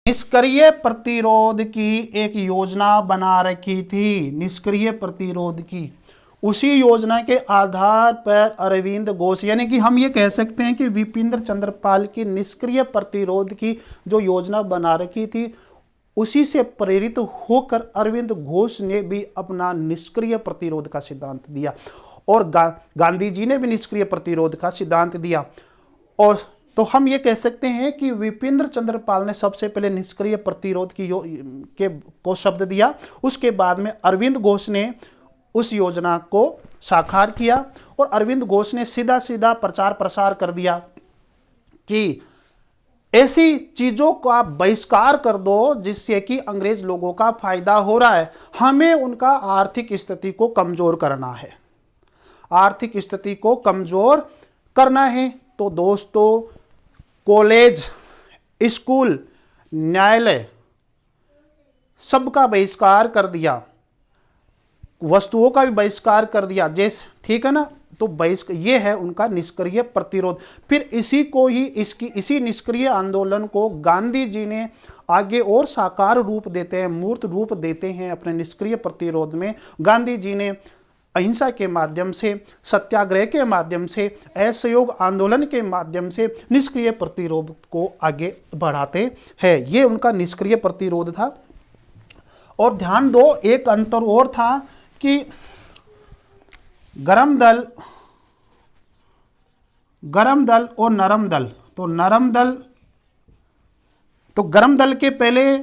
निष्क्रिय प्रतिरोध की एक योजना बना रखी थी, निष्क्रिय प्रतिरोध की। उसी योजना के आधार पर अरविंद घोष, यानी कि हम ये कह सकते हैं कि विपिन चंद्र पाल की निष्क्रिय प्रतिरोध की जो योजना बना रखी थी, उसी से प्रेरित होकर अरविंद घोष ने भी अपना निष्क्रिय प्रतिरोध का सिद्धांत दिया और गांधी जी ने भी निष्क्रिय प्रतिरोध का सिद्धांत दिया। और तो हम ये कह सकते हैं कि विपिन चंद्र पाल ने सबसे पहले निष्क्रिय प्रतिरोध को शब्द दिया, उसके बाद में अरविंद घोष ने उस योजना को साकार किया और अरविंद घोष ने सीधा सीधा प्रचार प्रसार कर दिया कि ऐसी चीजों का बहिष्कार कर दो जिससे कि अंग्रेज लोगों का फायदा हो रहा है, हमें उनका आर्थिक स्थिति को कमजोर करना है, आर्थिक स्थिति को कमजोर करना है। तो दोस्तों, कॉलेज, स्कूल, न्यायालय सबका बहिष्कार कर दिया, वस्तुओं का भी बहिष्कार कर दिया, जैसे ठीक है ना। तो बहिष्कार ये है उनका निष्क्रिय प्रतिरोध। फिर इसी को ही इसी निष्क्रिय आंदोलन को गांधी जी ने आगे और साकार रूप देते हैं, मूर्त रूप देते हैं अपने निष्क्रिय प्रतिरोध में। गांधी जी ने अहिंसा के माध्यम से, सत्याग्रह के माध्यम से, असहयोग आंदोलन के माध्यम से निष्क्रिय प्रतिरोध को आगे बढ़ाते हैं। ये उनका निष्क्रिय प्रतिरोध था। और ध्यान दो, एक अंतर और था कि गरम दल और नरम दल। तो गरम दल के पहले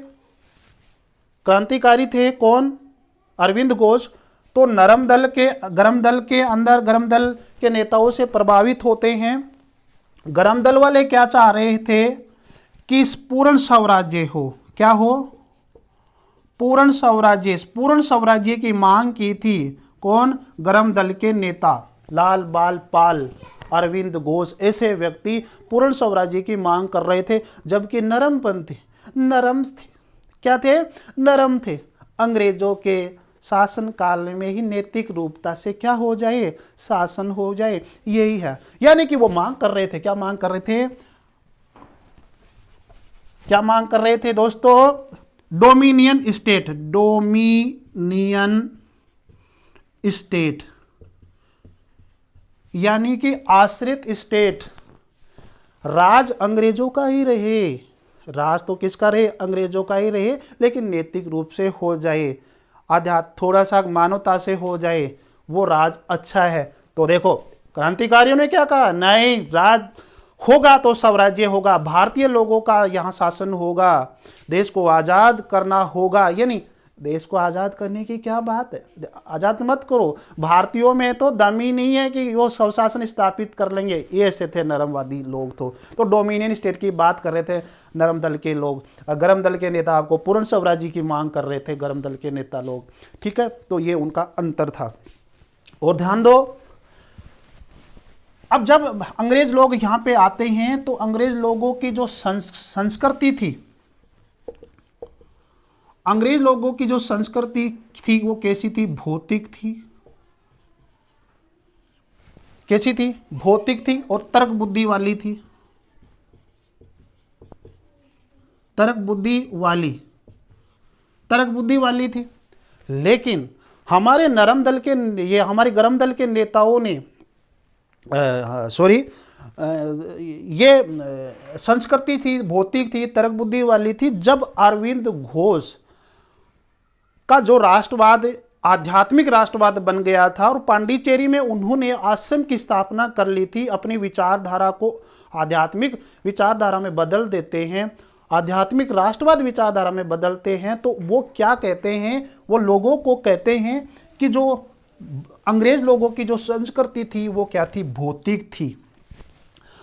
क्रांतिकारी थे कौन? अरविंद घोष। तो गरम दल के नेताओं से प्रभावित होते हैं। गरम दल वाले क्या चाह रहे थे कि पूर्ण स्वराज्य हो। क्या हो? पूर्ण स्वराज्य की मांग की थी। कौन? गरम दल के नेता लाल बाल पाल, अरविंद घोष, ऐसे व्यक्ति पूर्ण स्वराज्य की मांग कर रहे थे। जबकि नरम थे। अंग्रेजों के शासन काल में ही नैतिक रूपता से क्या हो जाए? शासन हो जाए, यही है। यानी कि वो मांग कर रहे थे, क्या मांग कर रहे थे दोस्तों? डोमिनियन स्टेट, यानी कि आश्रित स्टेट। राज अंग्रेजों का ही रहे, राज तो किसका रहे? अंग्रेजों का ही रहे, लेकिन नैतिक रूप से हो जाए, थोड़ा सा मानवता से हो जाए, वो राज अच्छा है। तो देखो, क्रांतिकारियों ने क्या कहा? नहीं, राज होगा तो स्वराज्य होगा, भारतीय लोगों का यहाँ शासन होगा, देश को आज़ाद करना होगा। यानी देश को आज़ाद करने की क्या बात है? आज़ाद मत करो। भारतीयों में तो दम ही नहीं है कि वो स्वशासन स्थापित कर लेंगे। ये ऐसे थे नरमवादी लोग। तो डोमिनियन स्टेट की बात कर रहे थे नरम दल के लोग, और गरम दल के नेता आपको पूर्ण स्वराज्य की मांग कर रहे थे, गरम दल के नेता लोग। ठीक है, तो ये उनका अंतर था। और ध्यान दो, अब जब अंग्रेज लोग यहाँ पे आते हैं तो अंग्रेज लोगों की जो संस्कृति थी, अंग्रेज लोगों की जो संस्कृति थी वो कैसी थी? भौतिक थी। कैसी थी? भौतिक थी और तर्क बुद्धि वाली थी। तर्क बुद्धि वाली थी। लेकिन हमारे हमारे गरम दल के नेताओं ने ये संस्कृति थी, भौतिक थी, तर्क बुद्धि वाली थी। जब अरविंद घोष का जो राष्ट्रवाद आध्यात्मिक राष्ट्रवाद बन गया था और पांडिचेरी में उन्होंने आश्रम की स्थापना कर ली थी, अपनी विचारधारा को आध्यात्मिक विचारधारा में बदल देते हैं, आध्यात्मिक राष्ट्रवाद विचारधारा में बदलते हैं। तो वो क्या कहते हैं? वो लोगों को कहते हैं कि जो अंग्रेज लोगों की जो संस्कृति थी वो क्या थी? भौतिक थी।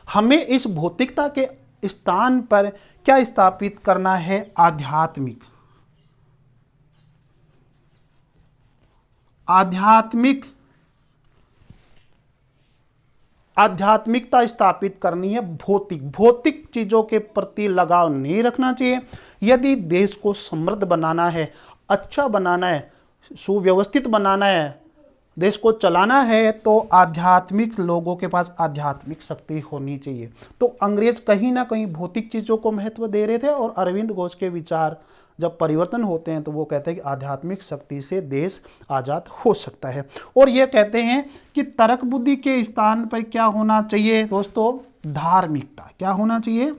हमें इस भौतिकता के स्थान पर क्या स्थापित करना है? आध्यात्मिकता स्थापित करनी है। भौतिक चीजों के प्रति लगाव नहीं रखना चाहिए। यदि देश को समृद्ध बनाना है, अच्छा बनाना है, सुव्यवस्थित बनाना है, देश को चलाना है तो आध्यात्मिक लोगों के पास आध्यात्मिक शक्ति होनी चाहिए। तो अंग्रेज कहीं ना कहीं भौतिक चीज़ों को महत्व दे रहे थे और अरविंद घोष के विचार जब परिवर्तन होते हैं तो वो कहते हैं कि आध्यात्मिक शक्ति से देश आज़ाद हो सकता है। और ये कहते हैं कि तर्क बुद्धि के स्थान पर क्या होना चाहिए दोस्तों, धार्मिकता। क्या होना चाहिए,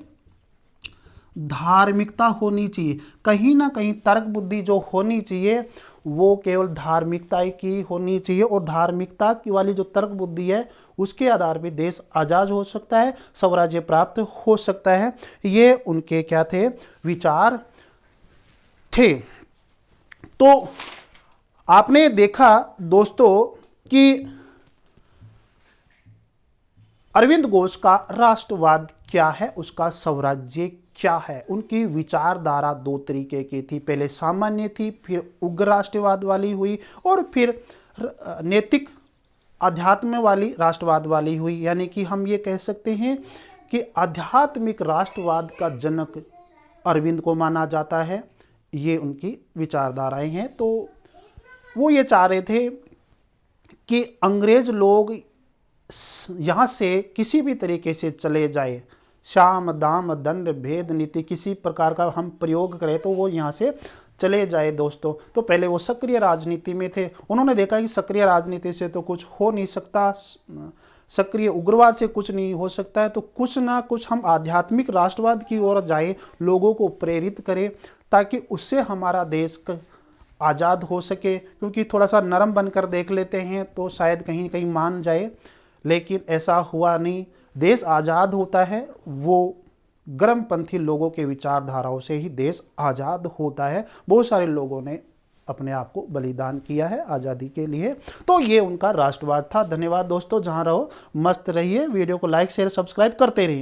धार्मिकता होनी चाहिए। कहीं ना कहीं तर्क बुद्धि जो होनी चाहिए वो केवल धार्मिकता की होनी चाहिए, और धार्मिकता की वाली जो तर्क बुद्धि है उसके आधार पर देश आज़ाद हो सकता है, स्वराज्य प्राप्त हो सकता है। ये उनके क्या थे, विचार थे। तो आपने देखा दोस्तों कि अरविंद घोष का राष्ट्रवाद क्या है, उसका स्वराज्य क्या है। उनकी विचारधारा दो तरीके की थी, पहले सामान्य थी, फिर उग्र राष्ट्रवाद वाली हुई, और फिर नैतिक अध्यात्म वाली राष्ट्रवाद वाली हुई। यानी कि हम ये कह सकते हैं कि आध्यात्मिक राष्ट्रवाद का जनक अरविंद को माना जाता है। ये उनकी विचारधाराएं हैं। तो वो ये चाह रहे थे कि अंग्रेज लोग यहाँ से किसी भी तरीके से चले जाए, साम दाम दंड भेद नीति किसी प्रकार का हम प्रयोग करें तो वो यहाँ से चले जाए दोस्तों। तो पहले वो सक्रिय राजनीति में थे, उन्होंने देखा कि सक्रिय राजनीति से तो कुछ हो नहीं सकता, सक्रिय उग्रवाद से कुछ नहीं हो सकता है, तो कुछ ना कुछ हम आध्यात्मिक राष्ट्रवाद की ओर जाए, लोगों को प्रेरित करें ताकि उससे हमारा देश आज़ाद हो सके। क्योंकि थोड़ा सा नरम बनकर देख लेते हैं तो शायद कहीं कहीं मान जाए, लेकिन ऐसा हुआ नहीं। देश आज़ाद होता है वो गर्मपंथी लोगों के विचारधाराओं से ही देश आज़ाद होता है। बहुत सारे लोगों ने अपने आप को बलिदान किया है आज़ादी के लिए। तो ये उनका राष्ट्रवाद था। धन्यवाद दोस्तों, जहाँ रहो मस्त रहिए, वीडियो को लाइक शेयर सब्सक्राइब करते रहिए।